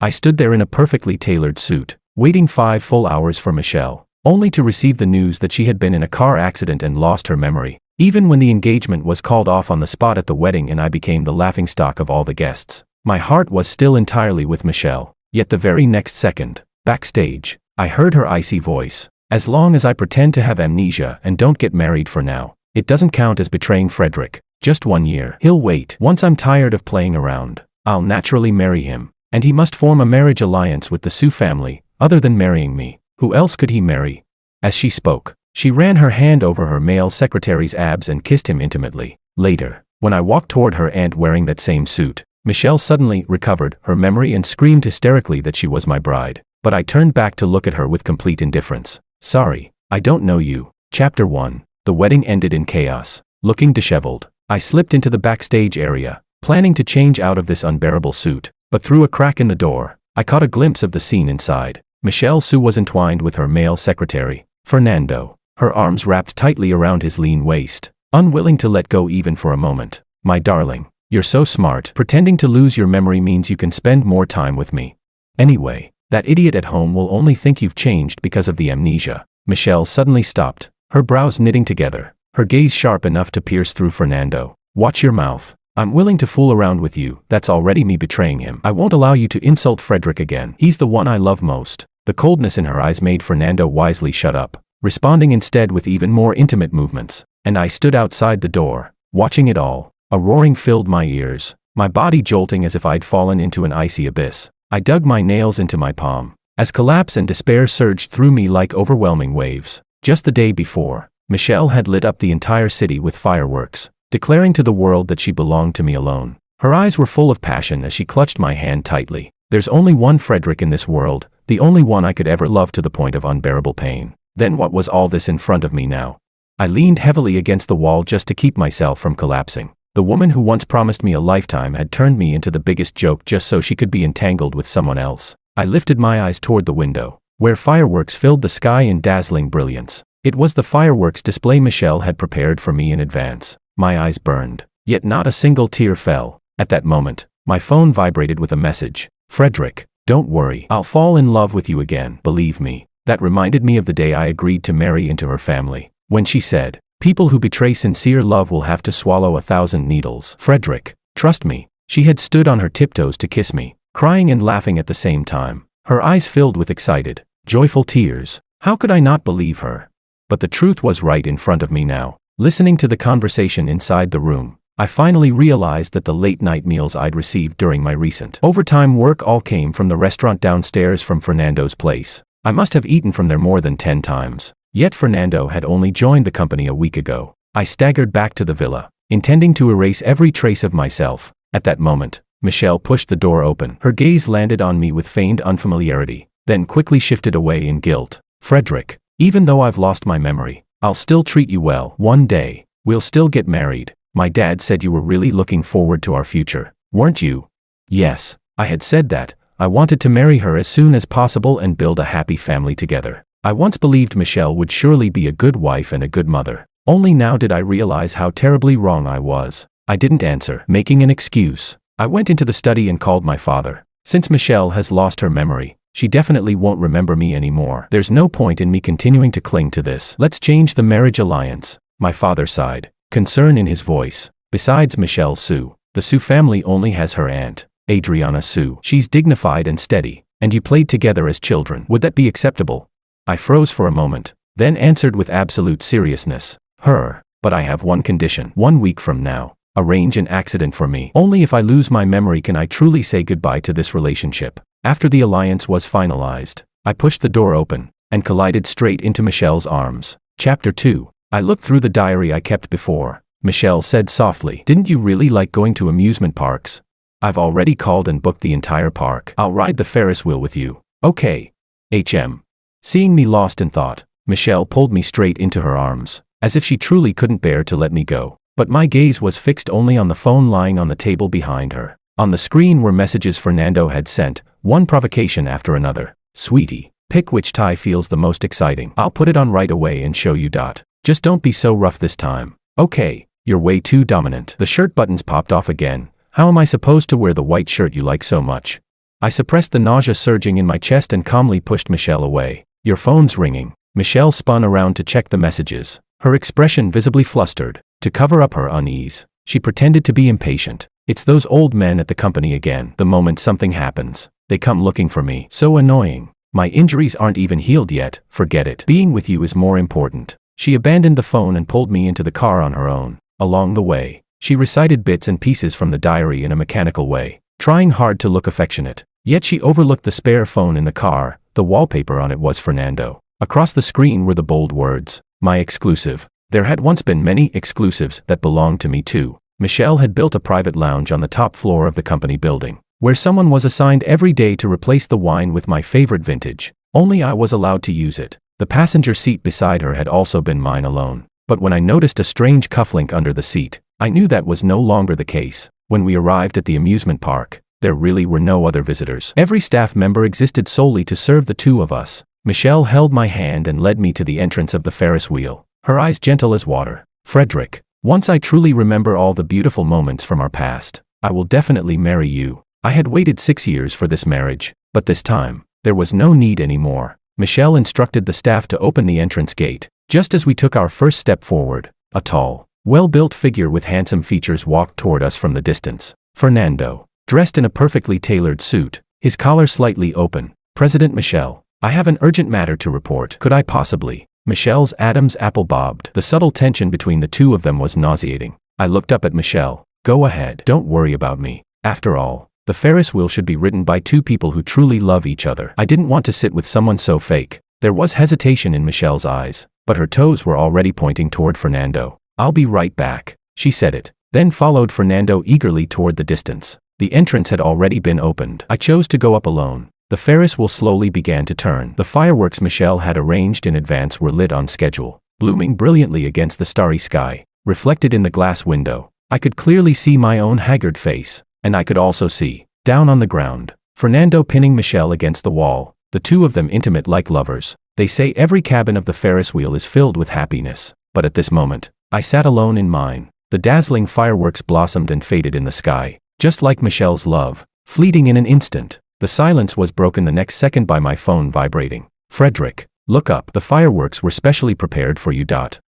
I stood there in a perfectly tailored suit, waiting 5 full hours for Michelle, only to receive the news that she had been in a car accident and lost her memory. Even when the engagement was called off on the spot at the wedding and I became the laughingstock of all the guests, my heart was still entirely with Michelle. Yet the very next second, backstage, I heard her icy voice. As long as I pretend to have amnesia and don't get married for now, it doesn't count as betraying Frederick. Just 1 year. He'll wait. Once I'm tired of playing around, I'll naturally marry him. And he must form a marriage alliance with the Sue family. Other than marrying me, who else could he marry? As she spoke, she ran her hand over her male secretary's abs and kissed him intimately. Later, when I walked toward her aunt wearing that same suit, Michelle suddenly recovered her memory and screamed hysterically that she was my bride. But I turned back to look at her with complete indifference. Sorry, I don't know you. Chapter 1. The wedding ended in chaos. Looking disheveled, I slipped into the backstage area, planning to change out of this unbearable suit. But through a crack in the door, I caught a glimpse of the scene inside. Michelle Sue was entwined with her male secretary, Fernando, her arms wrapped tightly around his lean waist, unwilling to let go even for a moment. My darling, you're so smart. Pretending to lose your memory means you can spend more time with me. Anyway, that idiot at home will only think you've changed because of the amnesia. Michelle suddenly stopped, her brows knitting together, her gaze sharp enough to pierce through Fernando. Watch your mouth. I'm willing to fool around with you. That's already me betraying him. I won't allow you to insult Frederick again. He's the one I love most. The coldness in her eyes made Fernando wisely shut up, responding instead with even more intimate movements. And I stood outside the door, watching it all. A roaring filled my ears, my body jolting as if I'd fallen into an icy abyss. I dug my nails into my palm, as collapse and despair surged through me like overwhelming waves. Just the day before, Michelle had lit up the entire city with fireworks, declaring to the world that she belonged to me alone. Her eyes were full of passion as she clutched my hand tightly. There's only one Frederick in this world, the only one I could ever love to the point of unbearable pain. Then what was all this in front of me now? I leaned heavily against the wall just to keep myself from collapsing. The woman who once promised me a lifetime had turned me into the biggest joke just so she could be entangled with someone else. I lifted my eyes toward the window, where fireworks filled the sky in dazzling brilliance. It was the fireworks display Michelle had prepared for me in advance. My eyes burned, yet not a single tear fell. At that moment, my phone vibrated with a message. Frederick, don't worry, I'll fall in love with you again. Believe me. That reminded me of the day I agreed to marry into her family. When she said, people who betray sincere love will have to swallow 1,000 needles. Frederick, trust me. She had stood on her tiptoes to kiss me, crying and laughing at the same time. Her eyes filled with excited, joyful tears. How could I not believe her? But the truth was right in front of me now. Listening to the conversation inside the room, I finally realized that the late-night meals I'd received during my recent overtime work all came from the restaurant downstairs from Fernando's place. I must have eaten from there more than 10 times. Yet Fernando had only joined the company a week ago. I staggered back to the villa, intending to erase every trace of myself. At that moment, Michelle pushed the door open. Her gaze landed on me with feigned unfamiliarity, then quickly shifted away in guilt. Frederick, even though I've lost my memory, I'll still treat you well. One day, we'll still get married. My dad said you were really looking forward to our future, weren't you? Yes, I had said that. I wanted to marry her as soon as possible and build a happy family together. I once believed Michelle would surely be a good wife and a good mother. Only now did I realize how terribly wrong I was. I didn't answer, making an excuse. I went into the study and called my father. Since Michelle has lost her memory, she definitely won't remember me anymore. There's no point in me continuing to cling to this. Let's change the marriage alliance. My father sighed, concern in his voice. Besides Michelle Sue, the Sue family only has her aunt, Adriana Sue. She's dignified and steady, and you played together as children. Would that be acceptable? I froze for a moment, then answered with absolute seriousness. But I have one condition. 1 week from now, arrange an accident for me. Only if I lose my memory can I truly say goodbye to this relationship. After the alliance was finalized, I pushed the door open and collided straight into Michelle's arms. Chapter 2. I looked through the diary I kept before. Michelle said softly, "Didn't you really like going to amusement parks? I've already called and booked the entire park. I'll ride the Ferris wheel with you." Okay. Seeing me lost in thought, Michelle pulled me straight into her arms, as if she truly couldn't bear to let me go. But my gaze was fixed only on the phone lying on the table behind her. On the screen were messages Fernando had sent, one provocation after another. "Sweetie, pick which tie feels the most exciting. I'll put it on right away and show you. Just don't be so rough this time. Okay, you're way too dominant." The shirt buttons popped off again. "How am I supposed to wear the white shirt you like so much?" I suppressed the nausea surging in my chest and calmly pushed Michelle away. Your phone's ringing. Michelle spun around to check the messages, her expression visibly flustered. To cover up her unease, she pretended to be impatient. It's those old men at the company again. The moment something happens, they come looking for me. So annoying. My injuries aren't even healed yet. Forget it. Being with you is more important. She abandoned the phone and pulled me into the car on her own. Along the way, she recited bits and pieces from the diary in a mechanical way, trying hard to look affectionate. Yet she overlooked the spare phone in the car. The wallpaper on it was Fernando. Across the screen were the bold words, "My exclusive." There had once been many exclusives that belonged to me too. Michelle had built a private lounge on the top floor of the company building, where someone was assigned every day to replace the wine with my favorite vintage. Only I was allowed to use it. The passenger seat beside her had also been mine alone. But when I noticed a strange cufflink under the seat, I knew that was no longer the case. When we arrived at the amusement park, there really were no other visitors. Every staff member existed solely to serve the two of us. Michelle held my hand and led me to the entrance of the Ferris wheel, her eyes gentle as water. Frederick, once I truly remember all the beautiful moments from our past, I will definitely marry you. I had waited 6 years for this marriage, but this time, there was no need anymore. Michelle instructed the staff to open the entrance gate. Just as we took our first step forward, a tall, well-built figure with handsome features walked toward us from the distance. Fernando, dressed in a perfectly tailored suit, his collar slightly open. President Michelle, I have an urgent matter to report. Could I possibly? Michelle's Adam's apple bobbed. The subtle tension between the two of them was nauseating. I looked up at Michelle. Go ahead. Don't worry about me. After all, the Ferris wheel should be ridden by two people who truly love each other. I didn't want to sit with someone so fake. There was hesitation in Michelle's eyes, but her toes were already pointing toward Fernando. I'll be right back. She said it, then followed Fernando eagerly toward the distance. The entrance had already been opened. I chose to go up alone. The Ferris wheel slowly began to turn. The fireworks Michelle had arranged in advance were lit on schedule, blooming brilliantly against the starry sky. Reflected in the glass window, I could clearly see my own haggard face, and I could also see, down on the ground, Fernando pinning Michelle against the wall, the two of them intimate like lovers. They say every cabin of the Ferris wheel is filled with happiness, but at this moment, I sat alone in mine. The dazzling fireworks blossomed and faded in the sky, just like Michelle's love, fleeting in an instant. The silence was broken the next second by my phone vibrating. Frederick, look up. The fireworks were specially prepared for you.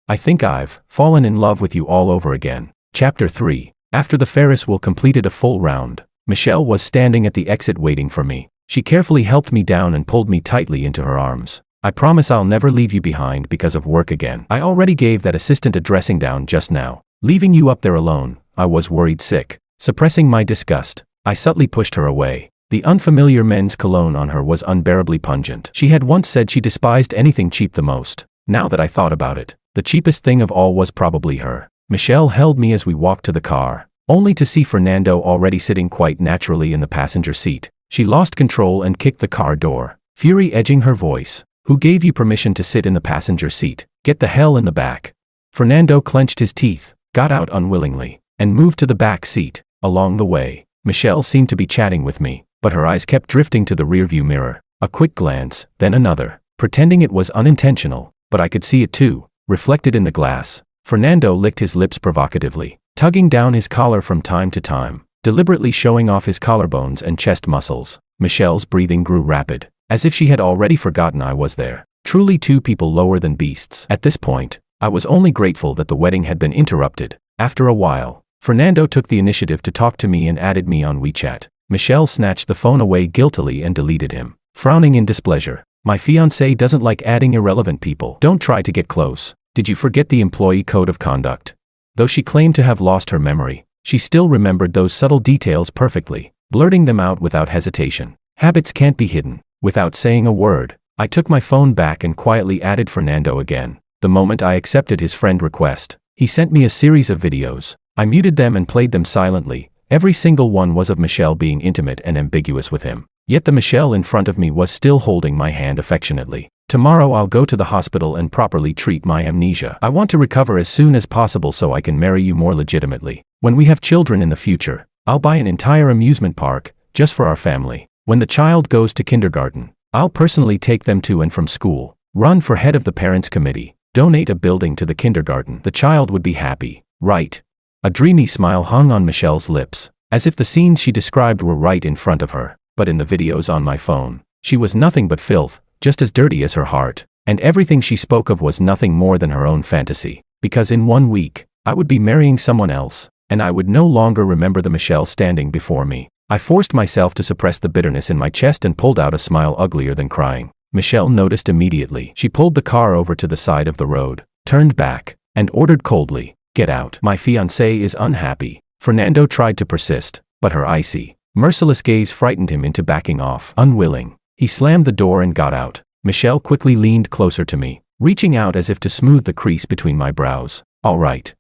I think I've fallen in love with you all over again. Chapter 3. After the Ferris wheel completed a full round, Michelle was standing at the exit waiting for me. She carefully helped me down and pulled me tightly into her arms. I promise I'll never leave you behind because of work again. I already gave that assistant a dressing down just now. Leaving you up there alone, I was worried sick. Suppressing my disgust, I subtly pushed her away. The unfamiliar men's cologne on her was unbearably pungent. She had once said she despised anything cheap the most. Now that I thought about it, the cheapest thing of all was probably her. Michelle held me as we walked to the car, only to see Fernando already sitting quite naturally in the passenger seat. She lost control and kicked the car door, fury edging her voice. Who gave you permission to sit in the passenger seat? Get the hell in the back. Fernando clenched his teeth, got out unwillingly, and moved to the back seat. Along the way, Michelle seemed to be chatting with me, but her eyes kept drifting to the rearview mirror. A quick glance, then another, pretending it was unintentional, but I could see it too, reflected in the glass. Fernando licked his lips provocatively, tugging down his collar from time to time, deliberately showing off his collarbones and chest muscles. Michelle's breathing grew rapid, as if she had already forgotten I was there. Truly two people lower than beasts. At this point, I was only grateful that the wedding had been interrupted. After a while, Fernando took the initiative to talk to me and added me on WeChat. Michelle snatched the phone away guiltily and deleted him, frowning in displeasure. My fiancé doesn't like adding irrelevant people. Don't try to get close. Did you forget the employee code of conduct? Though she claimed to have lost her memory, she still remembered those subtle details perfectly, blurting them out without hesitation. Habits can't be hidden. Without saying a word, I took my phone back and quietly added Fernando again. The moment I accepted his friend request, he sent me a series of videos. I muted them and played them silently. Every single one was of Michelle being intimate and ambiguous with him. Yet the Michelle in front of me was still holding my hand affectionately. Tomorrow I'll go to the hospital and properly treat my amnesia. I want to recover as soon as possible so I can marry you more legitimately. When we have children in the future, I'll buy an entire amusement park, just for our family. When the child goes to kindergarten, I'll personally take them to and from school, run for head of the parents' committee, donate a building to the kindergarten. The child would be happy, right? A dreamy smile hung on Michelle's lips, as if the scenes she described were right in front of her. but in the videos on my phone, she was nothing but filth, just as dirty as her heart, and everything she spoke of was nothing more than her own fantasy, because in 1 week, I would be marrying someone else, and I would no longer remember the Michelle standing before me. I forced myself to suppress the bitterness in my chest and pulled out a smile uglier than crying. Michelle noticed immediately. She pulled the car over to the side of the road, turned back, and ordered coldly, "Get out. My fiancé is unhappy." Fernando tried to persist, but her icy, merciless gaze frightened him into backing off. Unwilling, he slammed the door and got out. Michelle quickly leaned closer to me, reaching out as if to smooth the crease between my brows. All right,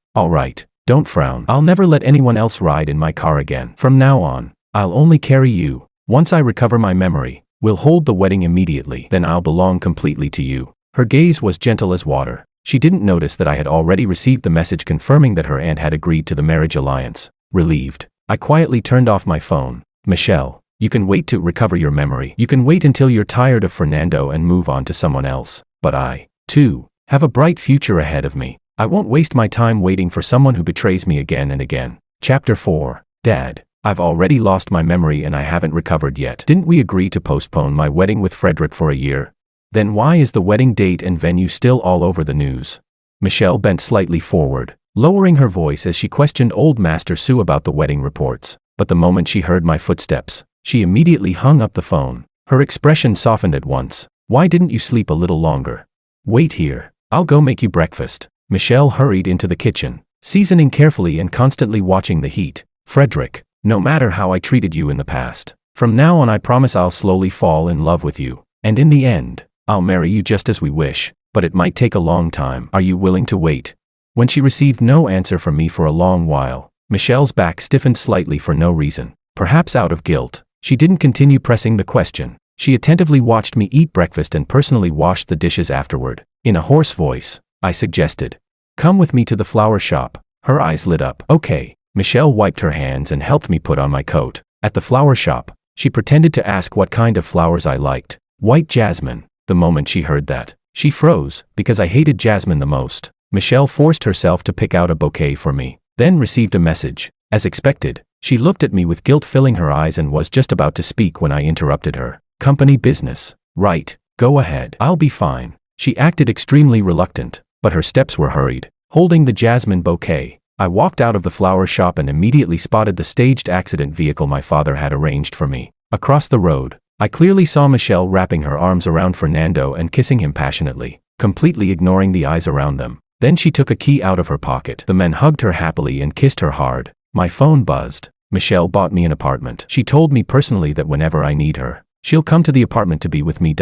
don't frown. I'll never let anyone else ride in my car again. From now on, I'll only carry you. Once I recover my memory, we'll hold the wedding immediately. Then I'll belong completely to you." Her gaze was gentle as water. She didn't notice that I had already received the message confirming that her aunt had agreed to the marriage alliance. Relieved, I quietly turned off my phone. "Michelle, you can wait to recover your memory. You can wait until you're tired of Fernando and move on to someone else. But I, too, have a bright future ahead of me. I won't waste my time waiting for someone who betrays me again and again." Chapter 4. Dad, I've already lost my memory and I haven't recovered yet. Didn't we agree to postpone my wedding with Frederick for a year? Then why is the wedding date and venue still all over the news? Michelle bent slightly forward, lowering her voice as she questioned old Master Sue about the wedding reports. But the moment she heard my footsteps, she immediately hung up the phone. Her expression softened at once. "Why didn't you sleep a little longer? Wait here. I'll go make you breakfast." Michelle hurried into the kitchen, seasoning carefully and constantly watching the heat. "Frederick, no matter how I treated you in the past, from now on I promise I'll slowly fall in love with you. And in the end, I'll marry you just as we wish, but it might take a long time. Are you willing to wait?" When she received no answer from me for a long while, Michelle's back stiffened slightly for no reason. Perhaps out of guilt, she didn't continue pressing the question. She attentively watched me eat breakfast and personally washed the dishes afterward. In a hoarse voice, I suggested, "Come with me to the flower shop." Her eyes lit up. "Okay." Michelle wiped her hands and helped me put on my coat. At the flower shop, she pretended to ask what kind of flowers I liked. "White jasmine." The moment she heard that, she froze, because I hated jasmine the most. Michelle forced herself to pick out a bouquet for me, then received a message. As expected, she looked at me with guilt filling her eyes and was just about to speak when I interrupted her. "Company business. Right, go ahead. I'll be fine." She acted extremely reluctant, but her steps were hurried. Holding the jasmine bouquet, I walked out of the flower shop and immediately spotted the staged accident vehicle my father had arranged for me. Across the road, I clearly saw Michelle wrapping her arms around Fernando and kissing him passionately, completely ignoring the eyes around them. Then she took a key out of her pocket. The men hugged her happily and kissed her hard. My phone buzzed. Michelle bought me an apartment. She told me personally that whenever I need her, she'll come to the apartment to be with me.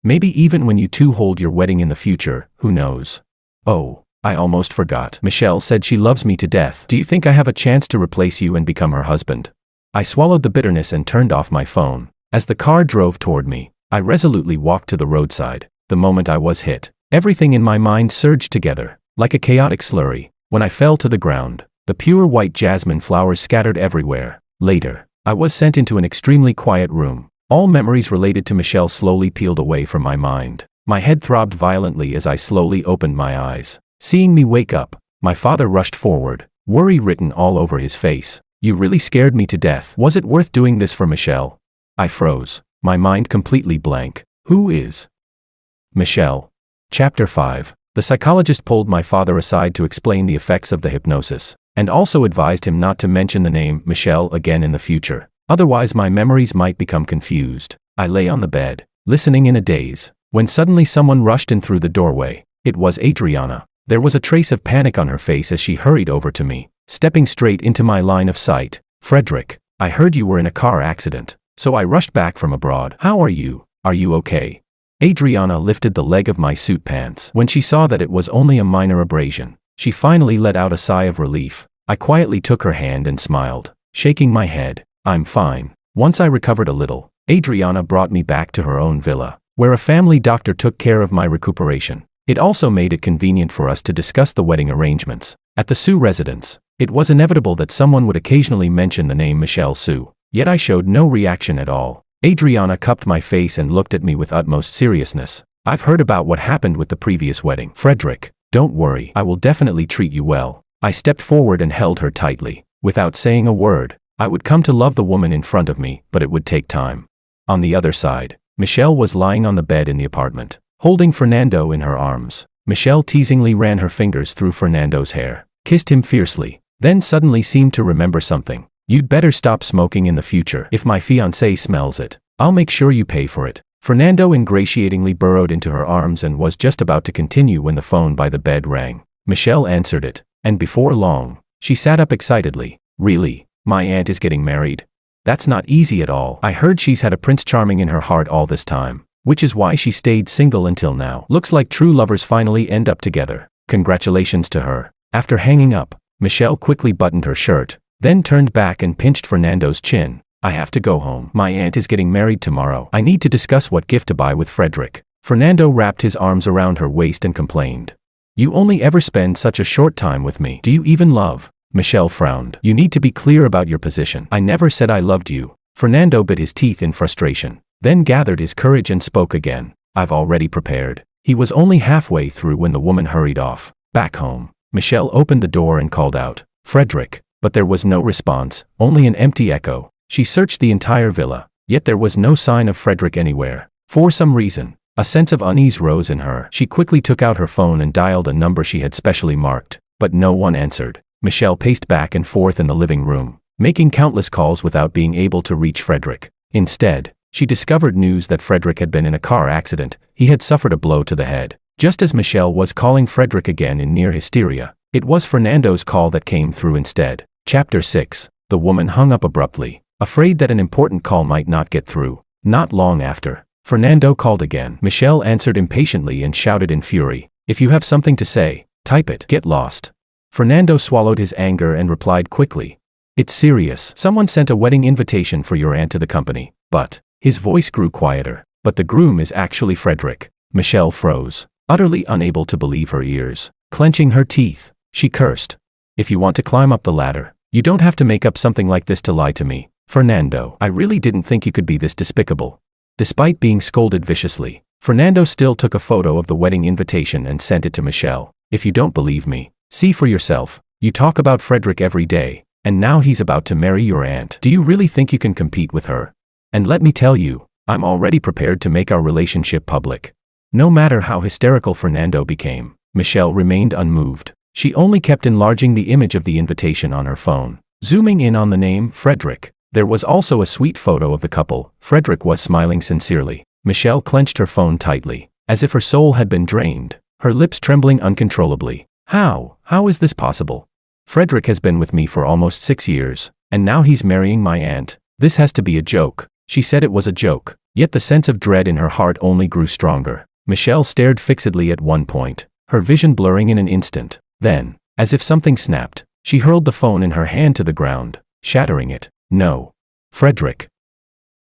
Maybe even when you two hold your wedding in the future, who knows? Oh, I almost forgot. Michelle said she loves me to death. Do you think I have a chance to replace you and become her husband? I swallowed the bitterness and turned off my phone. As the car drove toward me, I resolutely walked to the roadside. The moment I was hit, everything in my mind surged together, like a chaotic slurry. When I fell to the ground, the pure white jasmine flowers scattered everywhere. Later, I was sent into an extremely quiet room. All memories related to Michelle slowly peeled away from my mind. My head throbbed violently as I slowly opened my eyes. Seeing me wake up, my father rushed forward, worry written all over his face. "You really scared me to death. Was it worth doing this for Michelle?" I froze, my mind completely blank. Who is Michelle? Chapter 5. The psychologist pulled my father aside to explain the effects of the hypnosis, and also advised him not to mention the name Michelle again in the future. Otherwise my memories might become confused. I lay on the bed, listening in a daze, when suddenly someone rushed in through the doorway. It was Adriana. There was a trace of panic on her face as she hurried over to me, stepping straight into my line of sight. "Frederick, I heard you were in a car accident, so I rushed back from abroad. How are you? Are you okay?" Adriana lifted the leg of my suit pants. When she saw that it was only a minor abrasion, she finally let out a sigh of relief. I quietly took her hand and smiled, shaking my head. "I'm fine." Once I recovered a little, Adriana brought me back to her own villa, where a family doctor took care of my recuperation. It also made it convenient for us to discuss the wedding arrangements. At the Sue residence, it was inevitable that someone would occasionally mention the name Michelle Sue, yet I showed no reaction at all. Adriana cupped my face and looked at me with utmost seriousness. "I've heard about what happened with the previous wedding. Frederick, don't worry, I will definitely treat you well." I stepped forward and held her tightly. Without saying a word, I would come to love the woman in front of me, but it would take time. On the other side, Michelle was lying on the bed in the apartment, holding Fernando in her arms. Michelle teasingly ran her fingers through Fernando's hair, kissed him fiercely, then suddenly seemed to remember something. "You'd better stop smoking in the future. If my fiancé smells it, I'll make sure you pay for it." Fernando ingratiatingly burrowed into her arms and was just about to continue when the phone by the bed rang. Michelle answered it, and before long, she sat up excitedly. "Really? My aunt is getting married? That's not easy at all. I heard she's had a Prince Charming in her heart all this time, which is why she stayed single until now. Looks like true lovers finally end up together. Congratulations to her." After hanging up, Michelle quickly buttoned her shirt, then turned back and pinched Fernando's chin. "I have to go home. My aunt is getting married tomorrow. I need to discuss what gift to buy with Frederick." Fernando wrapped his arms around her waist and complained. "You only ever spend such a short time with me. Do you even love?" Michelle frowned. "You need to be clear about your position. I never said I loved you." Fernando bit his teeth in frustration, then gathered his courage and spoke again. "I've already prepared." He was only halfway through when the woman hurried off. Back home, Michelle opened the door and called out, "Frederick," but there was no response, only an empty echo. She searched the entire villa, yet there was no sign of Frederick anywhere. For some reason, a sense of unease rose in her. She quickly took out her phone and dialed a number she had specially marked, but no one answered. Michelle paced back and forth in the living room, making countless calls without being able to reach Frederick. Instead, she discovered news that Frederick had been in a car accident. He had suffered a blow to the head. Just as Michelle was calling Frederick again in near hysteria, it was Fernando's call that came through instead. Chapter 6. The woman hung up abruptly, afraid that an important call might not get through. Not long after, Fernando called again. Michelle answered impatiently and shouted in fury, "If you have something to say, type it. Get lost." Fernando swallowed his anger and replied quickly, "It's serious. Someone sent a wedding invitation for your aunt to the company." But his voice grew quieter. "But the groom is actually Frederick." Michelle froze, utterly unable to believe her ears. Clenching her teeth, she cursed. "If you want to climb up the ladder, you don't have to make up something like this to lie to me. Fernando, I really didn't think you could be this despicable." Despite being scolded viciously, Fernando still took a photo of the wedding invitation and sent it to Michelle. "If you don't believe me, see for yourself. You talk about Frederick every day, and now he's about to marry your aunt. Do you really think you can compete with her? And let me tell you, I'm already prepared to make our relationship public." No matter how hysterical Fernando became, Michelle remained unmoved. She only kept enlarging the image of the invitation on her phone, zooming in on the name, Frederick. There was also a sweet photo of the couple. Frederick was smiling sincerely. Michelle clenched her phone tightly, as if her soul had been drained, her lips trembling uncontrollably. How is this possible? Frederick has been with me for almost 6 years, and now he's marrying my aunt. This has to be a joke. She said it was a joke, yet the sense of dread in her heart only grew stronger. Michelle stared fixedly at one point, her vision blurring in an instant. Then, as if something snapped, she hurled the phone in her hand to the ground, shattering it. "No. Frederick.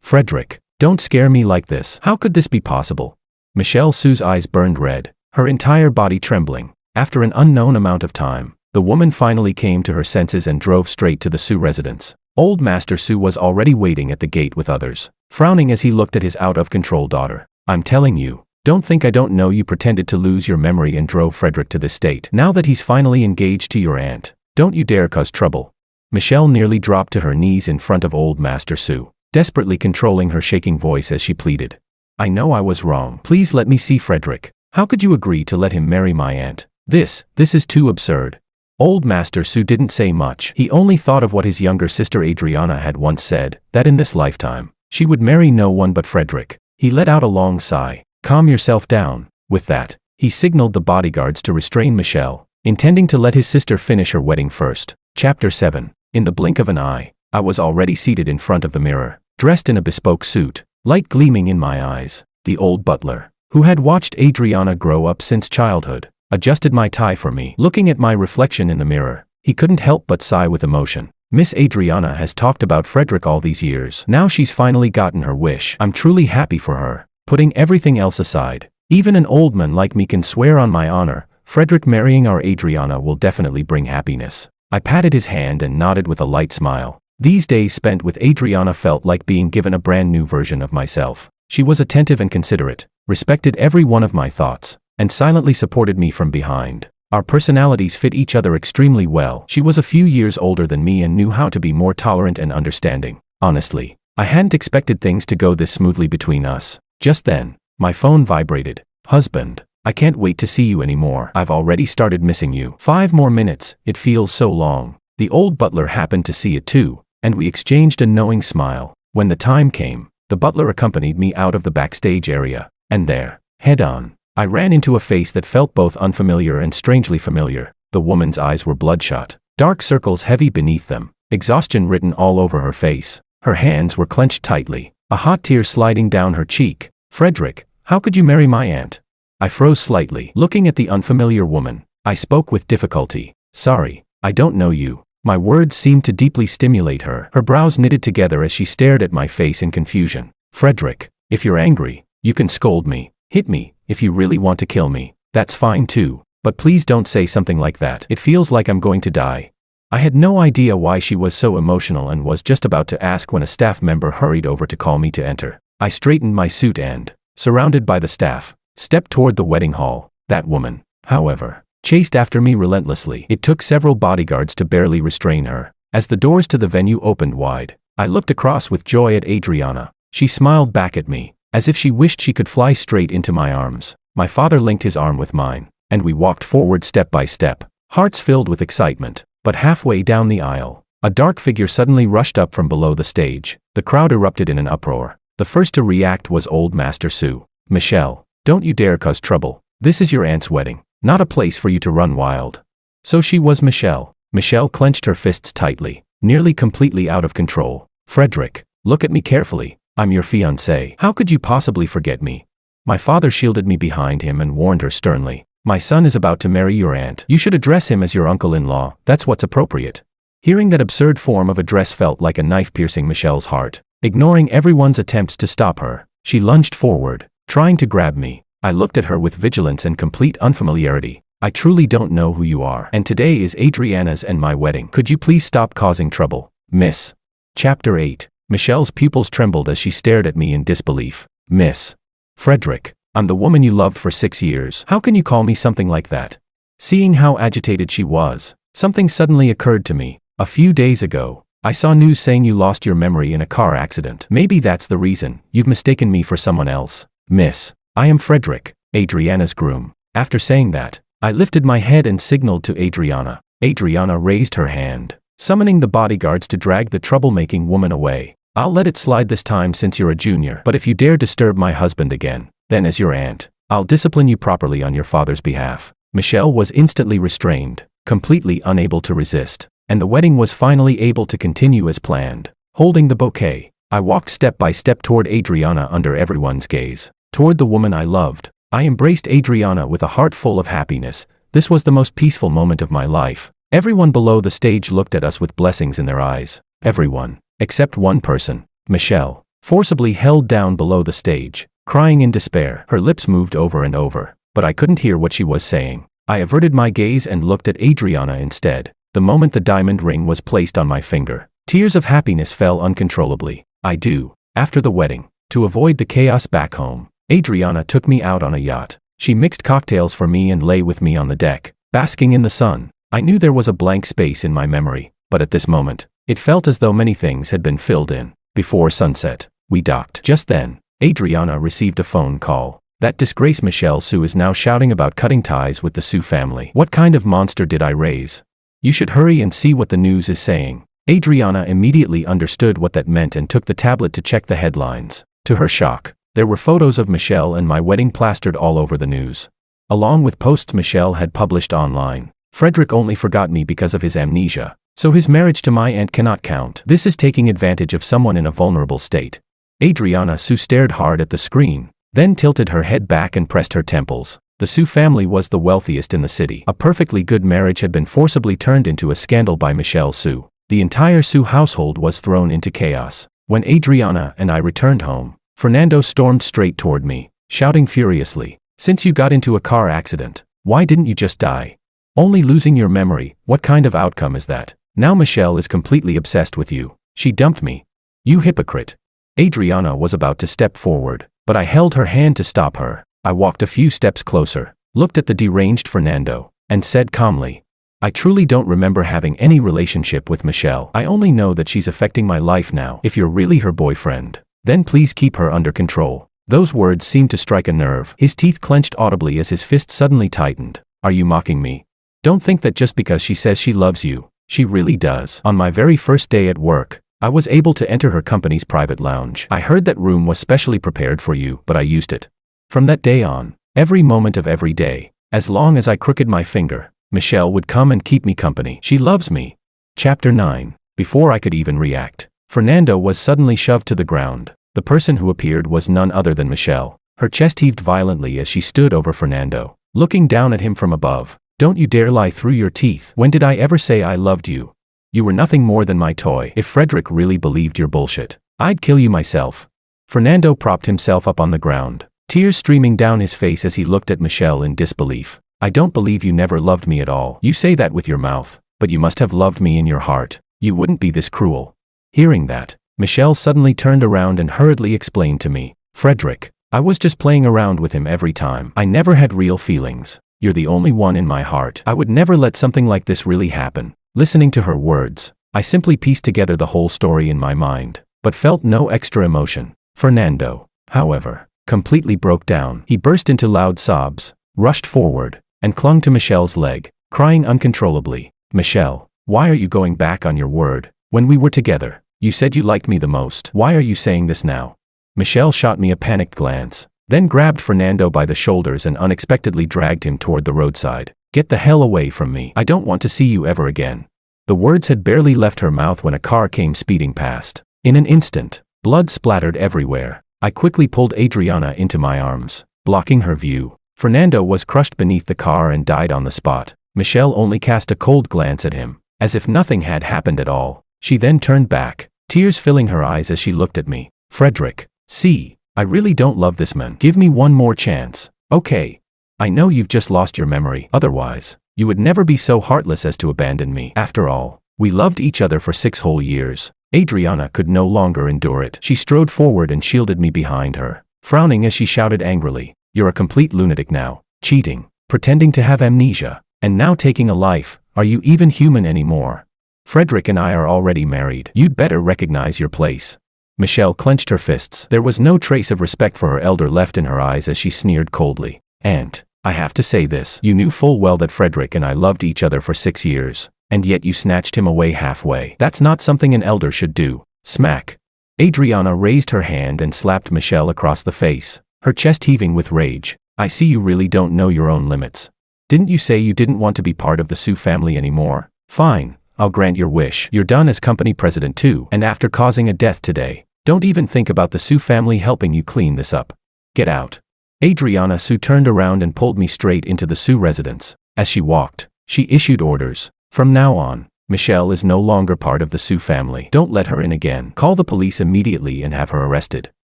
Frederick, don't scare me like this. How could this be possible?" Michelle Sue's eyes burned red, her entire body trembling. After an unknown amount of time, the woman finally came to her senses and drove straight to the Sue residence. Old Master Sue was already waiting at the gate with others, frowning as he looked at his out-of-control daughter. "I'm telling you, don't think I don't know you pretended to lose your memory and drove Frederick to this state. Now that he's finally engaged to your aunt, don't you dare cause trouble." Michelle nearly dropped to her knees in front of Old Master Sue, desperately controlling her shaking voice as she pleaded. "I know I was wrong. Please let me see Frederick. How could you agree to let him marry my aunt? This is too absurd." Old Master Sue didn't say much. He only thought of what his younger sister Adriana had once said, that in this lifetime, she would marry no one but Frederick. He let out a long sigh. "Calm yourself down." With that, he signaled the bodyguards to restrain Michelle, intending to let his sister finish her wedding first. Chapter 7. In the blink of an eye, I was already seated in front of the mirror, dressed in a bespoke suit, light gleaming in my eyes. The old butler, who had watched Adriana grow up since childhood, adjusted my tie for me. Looking at my reflection in the mirror, he couldn't help but sigh with emotion. Miss Adriana has talked about Frederick all these years. Now she's finally gotten her wish. I'm truly happy for her. Putting everything else aside, even an old man like me can swear on my honor, Frederick marrying our Adriana will definitely bring happiness. I patted his hand and nodded with a light smile. These days spent with Adriana felt like being given a brand new version of myself. She was attentive and considerate, respected every one of my thoughts, and silently supported me from behind. Our personalities fit each other extremely well. She was a few years older than me and knew how to be more tolerant and understanding. Honestly, I hadn't expected things to go this smoothly between us. Just then, my phone vibrated. Husband, I can't wait to see you anymore. I've already started missing you. 5 more minutes, it feels so long. The old butler happened to see it too, and we exchanged a knowing smile. When the time came, the butler accompanied me out of the backstage area, and there, head on, I ran into a face that felt both unfamiliar and strangely familiar. The woman's eyes were bloodshot, dark circles heavy beneath them, exhaustion written all over her face. Her hands were clenched tightly, a hot tear sliding down her cheek. Frederick, how could you marry my aunt? I froze slightly, looking at the unfamiliar woman. I spoke with difficulty. Sorry, I don't know you. My words seemed to deeply stimulate her. Her brows knitted together as she stared at my face in confusion. Frederick, if you're angry, you can scold me, hit me, if you really want to kill me. That's fine too, but please don't say something like that. It feels like I'm going to die. I had no idea why she was so emotional and was just about to ask when a staff member hurried over to call me to enter. I straightened my suit and, surrounded by the staff, stepped toward the wedding hall. That woman, however, chased after me relentlessly. It took several bodyguards to barely restrain her. As the doors to the venue opened wide, I looked across with joy at Adriana. She smiled back at me, as if she wished she could fly straight into my arms. My father linked his arm with mine, and we walked forward step by step, hearts filled with excitement. But halfway down the aisle, a dark figure suddenly rushed up from below the stage. The crowd erupted in an uproar. The first to react was old Master Sue. Michelle, don't you dare cause trouble. This is your aunt's wedding, not a place for you to run wild. So she was Michelle. Michelle clenched her fists tightly, nearly completely out of control. Frederick, look at me carefully. I'm your fiancé. How could you possibly forget me? My father shielded me behind him and warned her sternly. My son is about to marry your aunt. You should address him as your uncle-in-law. That's what's appropriate. Hearing that absurd form of address felt like a knife piercing Michelle's heart. Ignoring everyone's attempts to stop her, she lunged forward, trying to grab me. I looked at her with vigilance and complete unfamiliarity. I truly don't know who you are. And today is Adriana's and my wedding. Could you please stop causing trouble, miss? Chapter 8. Michelle's pupils trembled as she stared at me in disbelief. Miss Frederick, I'm the woman you loved for 6 years. How can you call me something like that? Seeing how agitated she was, something suddenly occurred to me. A few days ago, I saw news saying you lost your memory in a car accident. Maybe that's the reason you've mistaken me for someone else. Miss, I am Frederick, Adriana's groom. After saying that, I lifted my head and signaled to Adriana. Adriana raised her hand, summoning the bodyguards to drag the troublemaking woman away. I'll let it slide this time since you're a junior, but if you dare disturb my husband again, then as your aunt, I'll discipline you properly on your father's behalf. Michelle was instantly restrained, completely unable to resist, and the wedding was finally able to continue as planned. Holding the bouquet, I walked step by step toward Adriana under everyone's gaze, toward the woman I loved. I embraced Adriana with a heart full of happiness. This was the most peaceful moment of my life. Everyone below the stage looked at us with blessings in their eyes. Everyone, except one person, Michelle, forcibly held down below the stage, crying in despair. Her lips moved over and over, but I couldn't hear what she was saying. I averted my gaze and looked at Adriana instead. The moment the diamond ring was placed on my finger, tears of happiness fell uncontrollably. After the wedding, to avoid the chaos back home, Adriana took me out on a yacht. She mixed cocktails for me and lay with me on the deck, basking in the sun. I knew there was a blank space in my memory, but at this moment, it felt as though many things had been filled in. Before sunset, we docked. Just then, Adriana received a phone call. That disgraced Michelle Sue is now shouting about cutting ties with the Sue family. What kind of monster did I raise? You should hurry and see what the news is saying. Adriana immediately understood what that meant and took the tablet to check the headlines. To her shock, there were photos of Michelle and my wedding plastered all over the news, along with posts Michelle had published online. Frederick only forgot me because of his amnesia, so his marriage to my aunt cannot count. This is taking advantage of someone in a vulnerable state. Adriana Sue stared hard at the screen, then tilted her head back and pressed her temples. The Sue family was the wealthiest in the city. A perfectly good marriage had been forcibly turned into a scandal by Michelle Sue. The entire Sue household was thrown into chaos. When Adriana and I returned home, Fernando stormed straight toward me, shouting furiously, "Since you got into a car accident, why didn't you just die? Only losing your memory, what kind of outcome is that? Now Michelle is completely obsessed with you. She dumped me. You hypocrite." Adriana was about to step forward, but I held her hand to stop her. I walked a few steps closer, looked at the deranged Fernando, and said calmly, I truly don't remember having any relationship with Michelle. I only know that she's affecting my life now. If you're really her boyfriend, then please keep her under control." Those words seemed to strike a nerve. His teeth clenched audibly as his fist suddenly tightened. "Are you mocking me? Don't think that just because she says she loves you, she really does." On my very first day at work, I was able to enter her company's private lounge. I heard that room was specially prepared for you, but I used it. From that day on, every moment of every day, as long as I crooked my finger, Michelle would come and keep me company. She loves me. Chapter 9. Before I could even react, Fernando was suddenly shoved to the ground. The person who appeared was none other than Michelle. Her chest heaved violently as she stood over Fernando, looking down at him from above. "Don't you dare lie through your teeth. When did I ever say I loved you? You were nothing more than my toy. If Frederick really believed your bullshit, I'd kill you myself." Fernando propped himself up on the ground, tears streaming down his face as he looked at Michelle in disbelief. "I don't believe you never loved me at all. You say that with your mouth, but you must have loved me in your heart. You wouldn't be this cruel." Hearing that, Michelle suddenly turned around and hurriedly explained to me, "Frederick, I was just playing around with him every time. I never had real feelings. You're the only one in my heart. I would never let something like this really happen." Listening to her words, I simply pieced together the whole story in my mind, but felt no extra emotion. Fernando, however, completely broke down. He burst into loud sobs, rushed forward, and clung to Michelle's leg, crying uncontrollably. "Michelle, why are you going back on your word? When we were together, you said you liked me the most. Why are you saying this now?" Michelle shot me a panicked glance, then grabbed Fernando by the shoulders and unexpectedly dragged him toward the roadside. "Get the hell away from me. I don't want to see you ever again." The words had barely left her mouth when a car came speeding past. In an instant, blood splattered everywhere. I quickly pulled Adriana into my arms, blocking her view. Fernando was crushed beneath the car and died on the spot. Michelle only cast a cold glance at him, as if nothing had happened at all. She then turned back, tears filling her eyes as she looked at me. "Frederick, see, I really don't love this man. Give me one more chance, okay? I know you've just lost your memory. Otherwise, you would never be so heartless as to abandon me. After all, we loved each other for 6 whole years." Adriana could no longer endure it. She strode forward and shielded me behind her, frowning as she shouted angrily, "You're a complete lunatic now, cheating, pretending to have amnesia, and now taking a life. Are you even human anymore? Frederick and I are already married. You'd better recognize your place." Michelle clenched her fists. There was no trace of respect for her elder left in her eyes as she sneered coldly. "Aunt, I have to say this. You knew full well that Frederick and I loved each other for 6 years, and yet you snatched him away halfway. That's not something an elder should do." Smack. Adriana raised her hand and slapped Michelle across the face, her chest heaving with rage. "I see you really don't know your own limits. Didn't you say you didn't want to be part of the Sue family anymore? Fine, I'll grant your wish. You're done as company president too, and after causing a death today, don't even think about the Sue family helping you clean this up. Get out." Adriana Sue turned around and pulled me straight into the Sue residence. As she walked, she issued orders. "From now on, Michelle is no longer part of the Sue family. Don't let her in again. Call the police immediately and have her arrested."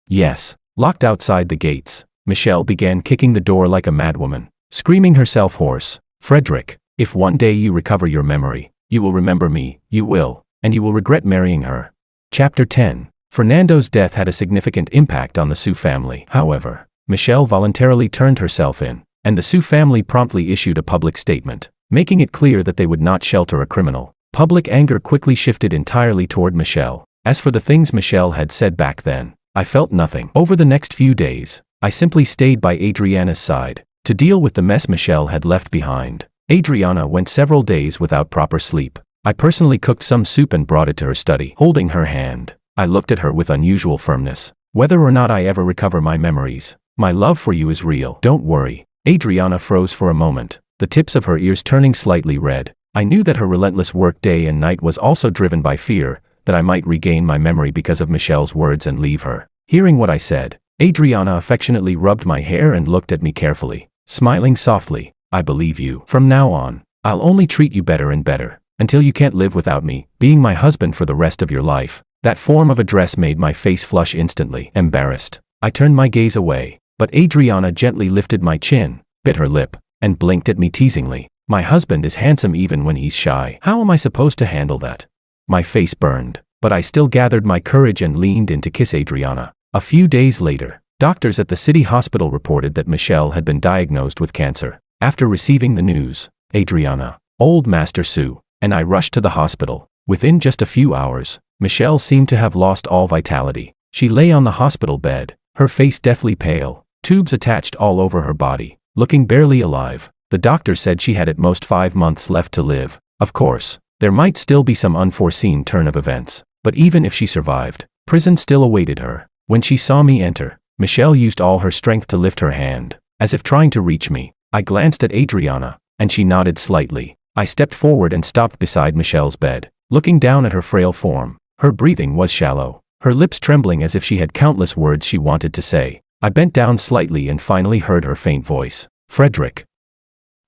Yes. Locked outside the gates, Michelle began kicking the door like a madwoman, screaming herself hoarse. "Frederick, if one day you recover your memory, you will remember me. You will, and you will regret marrying her." Chapter 10. Fernando's death had a significant impact on the Sue family. However, Michelle voluntarily turned herself in, and the Sue family promptly issued a public statement, making it clear that they would not shelter a criminal. Public anger quickly shifted entirely toward Michelle. As for the things Michelle had said back then, I felt nothing. Over the next few days, I simply stayed by Adriana's side, to deal with the mess Michelle had left behind. Adriana went several days without proper sleep. I personally cooked some soup and brought it to her study. Holding her hand, I looked at her with unusual firmness. "Whether or not I ever recover my memories, my love for you is real. Don't worry." Adriana froze for a moment, the tips of her ears turning slightly red. I knew that her relentless work day and night was also driven by fear that I might regain my memory because of Michelle's words and leave her. Hearing what I said, Adriana affectionately rubbed my hair and looked at me carefully, smiling softly. "I believe you. From now on, I'll only treat you better and better, until you can't live without me, being my husband for the rest of your life." That form of address made my face flush instantly. Embarrassed, I turned my gaze away, but Adriana gently lifted my chin, bit her lip, and blinked at me teasingly. "My husband is handsome even when he's shy. How am I supposed to handle that?" My face burned, but I still gathered my courage and leaned in to kiss Adriana. A few days later, doctors at the city hospital reported that Michelle had been diagnosed with cancer. After receiving the news, Adriana, Old Master Sue, and I rushed to the hospital. Within just a few hours, Michelle seemed to have lost all vitality. She lay on the hospital bed, her face deathly pale, tubes attached all over her body, looking barely alive. The doctor said she had at most 5 months left to live. Of course, there might still be some unforeseen turn of events, but even if she survived, prison still awaited her. When she saw me enter, Michelle used all her strength to lift her hand, as if trying to reach me. I glanced at Adriana, and she nodded slightly. I stepped forward and stopped beside Michelle's bed, looking down at her frail form. Her breathing was shallow, her lips trembling as if she had countless words she wanted to say. I bent down slightly and finally heard her faint voice. Frederick.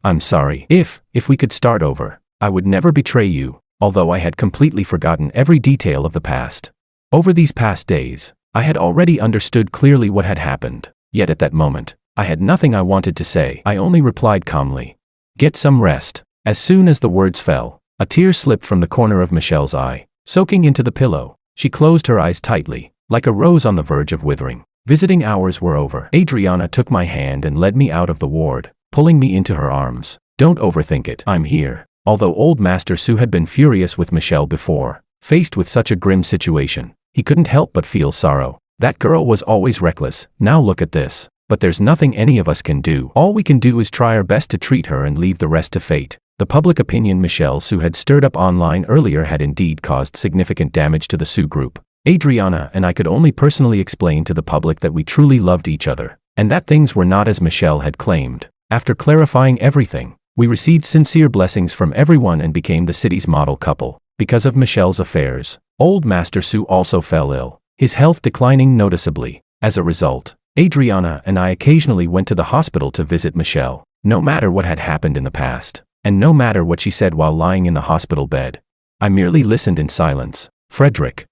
I'm sorry. If we could start over, I would never betray you, although I had completely forgotten every detail of the past. Over these past days, I had already understood clearly what had happened, yet at that moment, I had nothing I wanted to say. I only replied calmly. Get some rest. As soon as the words fell, a tear slipped from the corner of Michelle's eye, soaking into the pillow. She closed her eyes tightly, like a rose on the verge of withering. Visiting hours were over. Adriana took my hand and led me out of the ward, pulling me into her arms. Don't overthink it. I'm here. Although Old Master Sue had been furious with Michelle before, faced with such a grim situation, he couldn't help but feel sorrow. That girl was always reckless. Now look at this. But there's nothing any of us can do. All we can do is try our best to treat her and leave the rest to fate. The public opinion Michelle Sue had stirred up online earlier had indeed caused significant damage to the Sue group. Adriana and I could only personally explain to the public that we truly loved each other, and that things were not as Michelle had claimed. After clarifying everything, we received sincere blessings from everyone and became the city's model couple. Because of Michelle's affairs, Old Master Sue also fell ill, his health declining noticeably. As a result, Adriana and I occasionally went to the hospital to visit Michelle. No matter what had happened in the past, and no matter what she said while lying in the hospital bed, I merely listened in silence. Frederick.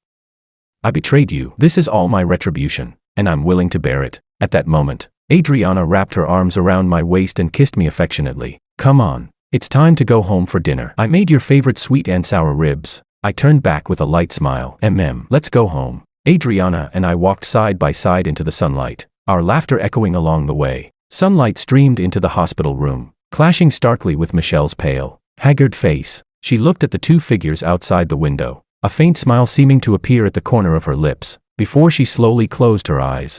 I betrayed you. This is all my retribution, and I'm willing to bear it. At that moment, Adriana wrapped her arms around my waist and kissed me affectionately. Come on, it's time to go home for dinner. I made your favorite sweet and sour ribs. I turned back with a light smile. Let's go home. Adriana and I walked side by side into the sunlight, our laughter echoing along the way. Sunlight streamed into the hospital room, clashing starkly with Michelle's pale, haggard face. She looked at the two figures outside the window, a faint smile seeming to appear at the corner of her lips, before she slowly closed her eyes.